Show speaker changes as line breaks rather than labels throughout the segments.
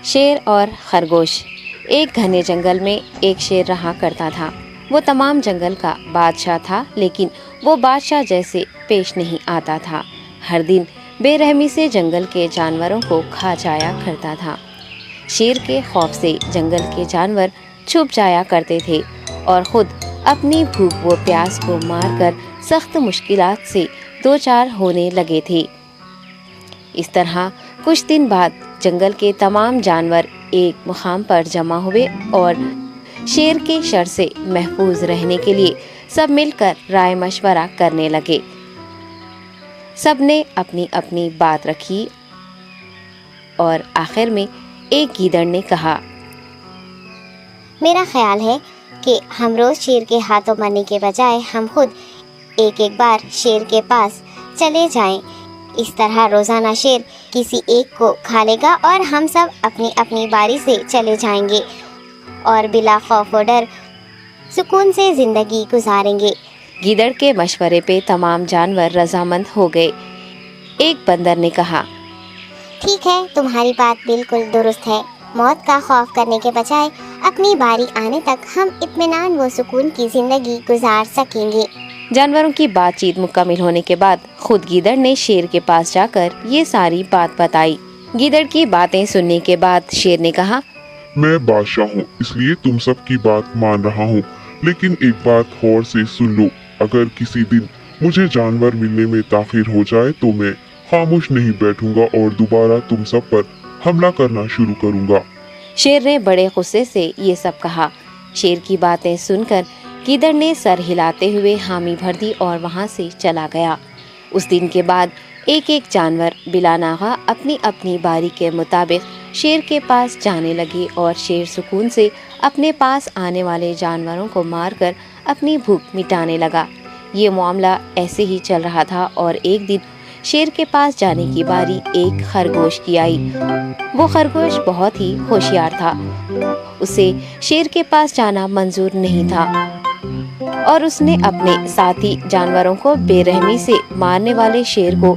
شیر اور خرگوش۔ ایک گھنے جنگل میں ایک شیر رہا کرتا تھا۔ وہ تمام جنگل کا بادشاہ تھا، لیکن وہ بادشاہ جیسے پیش نہیں آتا تھا۔ ہر دن بے رحمی سے جنگل کے جانوروں کو کھا جایا کرتا تھا۔ شیر کے خوف سے جنگل کے جانور چھپ جایا کرتے تھے اور خود اپنی بھوک و پیاس کو مار کر سخت مشکلات سے دوچار ہونے لگے تھے۔ اس طرح کچھ دن بعد جنگل کے تمام جانور ایک مقام پر جمع ہوئے اور شیر کے شر سے محفوظ رہنے کے لیے سب مل کر رائے مشورہ کرنے لگے۔ سب نے اپنی اپنی بات رکھی اور آخر میں ایک گیدڑ نے کہا،
میرا خیال ہے کہ ہم روز شیر کے ہاتھوں مرنے کے بجائے ہم خود ایک بار شیر کے پاس چلے جائیں۔ اس طرح روزانہ شیر کسی ایک کو کھا لے گا اور ہم سب اپنی اپنی باری سے چلے جائیں گے اور بلا خوف و ڈر سکون سے زندگی گزاریں گے۔
گیدڑ کے مشورے پہ تمام جانور رضامند ہو گئے۔ ایک بندر نے کہا،
ٹھیک ہے، تمہاری بات بالکل درست ہے۔ موت کا خوف کرنے کے بجائے اپنی باری آنے تک ہم اطمینان و سکون کی زندگی گزار سکیں گے۔
جانوروں کی بات چیت مکمل ہونے کے بعد خود گیدڑ نے شیر کے پاس جا کر یہ ساری بات بتائی۔ گیدڑ کی باتیں سننے کے بعد شیر نے کہا،
میں بادشاہ ہوں، اس لیے تم سب کی بات مان رہا ہوں، لیکن ایک بات غور سے سن لو۔ اگر کسی دن مجھے جانور ملنے میں تاخیر ہو جائے تو میں خاموش نہیں بیٹھوں گا اور دوبارہ تم سب پر حملہ کرنا شروع کروں گا۔
شیر نے بڑے غصے سے یہ سب کہا۔ شیر کی باتیں سن کر گیدڑ نے سر ہلاتے ہوئے حامی بھر دی اور وہاں سے چلا گیا۔ اس دن کے بعد ایک ایک جانور بلا ناغہ اپنی اپنی باری کے مطابق شیر کے پاس جانے لگے اور شیر سکون سے اپنے پاس آنے والے جانوروں کو مار کر اپنی بھوک مٹانے لگا۔ یہ معاملہ ایسے ہی چل رہا تھا اور ایک دن شیر کے پاس جانے کی باری ایک خرگوش کی آئی۔ وہ خرگوش بہت ہی ہوشیار تھا۔ اسے شیر کے پاس جانا منظور نہیں تھا اور اس نے اپنے ساتھی جانوروں کو بے رحمی سے مارنے والے شیر کو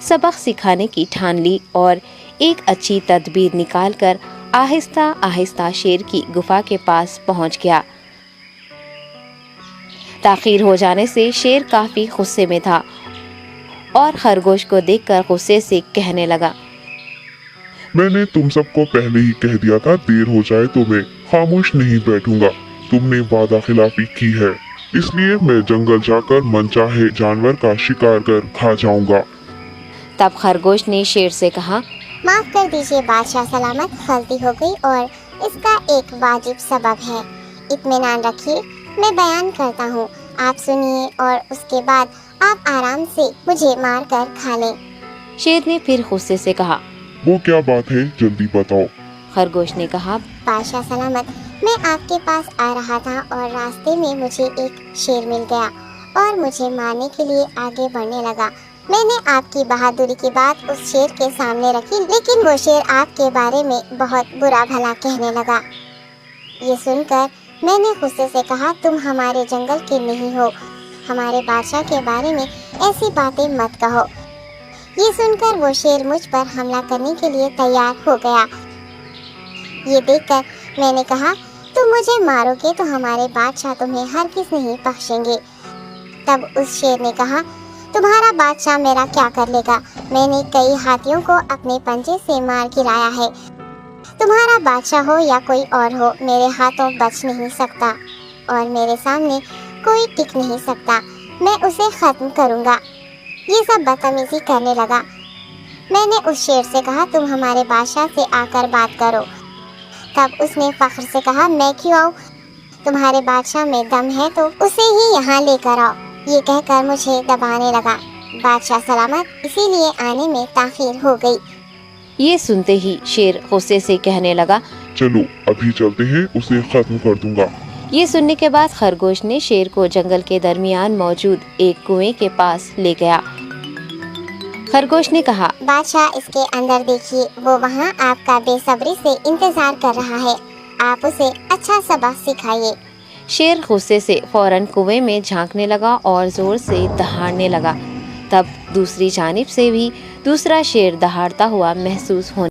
سبق سکھانے کی ٹھان لی اور ایک اچھی تدبیر نکال کر آہستہ آہستہ شیر کی گفا کے پاس پہنچ گیا۔ تاخیر ہو جانے سے شیر کافی غصے میں تھا اور خرگوش کو دیکھ کر غصے سے کہنے لگا،
میں نے تم سب کو پہلے ہی کہہ دیا تھا، دیر ہو جائے تو میں خاموش نہیں بیٹھوں گا۔ تم نے وعدہ خلافی کی ہے، اس لیے میں جنگل جا کر من چاہے جانور کا شکار کر کھا جاؤں گا۔
تب خرگوش نے شیر سے کہا،
معاف کر دیجیے بادشاہ سلامت، غلطی ہو گئی اور اس کا ایک واجب سبب ہے۔ اطمینان رکھیے، میں بیان کرتا ہوں، آپ سنیے اور اس کے بعد آپ آرام سے مجھے مار کر کھا لیں۔
شیر نے پھر غصے سے کہا،
وہ کیا بات ہے، جلدی بتاؤ۔
خرگوش نے کہا،
بادشاہ سلامت، میں آپ کے پاس آ رہا تھا اور راستے میں مجھے ایک شیر مل گیا اور مجھے مارنے کے لیے آگے بڑھنے لگا۔ میں نے آپ کی بہادری کی بات اس شیر کے سامنے رکھی، لیکن وہ شیر آپ کے بارے میں بہت برا بھلا کہنے لگا۔ یہ سن کر میں نے غصے سے کہا، تم ہمارے جنگل کے نہیں ہو، ہمارے بادشاہ کے بارے میں ایسی باتیں مت کہو۔ یہ سن کر وہ شیر مجھ پر حملہ کرنے کے لیے تیار ہو گیا۔ یہ دیکھ کر میں نے کہا، تم مجھے مارو گے تو ہمارے بادشاہ تمہیں ہرگز نہیں بخشیں گے۔ تب اس شیر نے کہا، تمہارا بادشاہ میرا کیا کر لے گا؟ میں نے کئی ہاتھیوں کو اپنے پنجے سے مار گرایا ہے۔ تمہارا بادشاہ ہو یا کوئی اور ہو، میرے ہاتھوں بچ نہیں سکتا اور میرے سامنے کوئی ٹک نہیں سکتا۔ میں اسے ختم کروں گا۔ یہ سب بدتمیزی کرنے لگا۔ میں نے اس شیر سے کہا، تم ہمارے بادشاہ سے آ کر بات کرو۔ تب اس نے فخر سے کہا، میں کیوں آؤں؟ تمہارے بادشاہ میں دم ہے تو اسے ہی یہاں لے کر آؤ۔ یہ کہہ کر مجھے دبانے لگا۔ بادشاہ سلامت، اسی لیے آنے میں تاخیر ہو گئی۔
یہ سنتے ہی شیر غصے سے کہنے لگا،
چلو ابھی چلتے ہیں، اسے ختم کر دوں گا۔
یہ سننے کے بعد خرگوش نے شیر کو جنگل کے درمیان موجود ایک کنویں کے پاس لے گیا۔ خرگوش نے کہا،
بادشاہ، اس کے اندر دیکھیے، وہ وہاں آپ کا بے صبری سے انتظار کر رہا ہے، آپ اسے اچھا سبق سکھائیے۔
شیر غصے سے فوراً کنویں میں جھانکنے لگا اور زور سے دہاڑنے لگا۔ تب دوسری جانب سے بھی دوسرا شیر دہاڑتا ہوا محسوس ہونے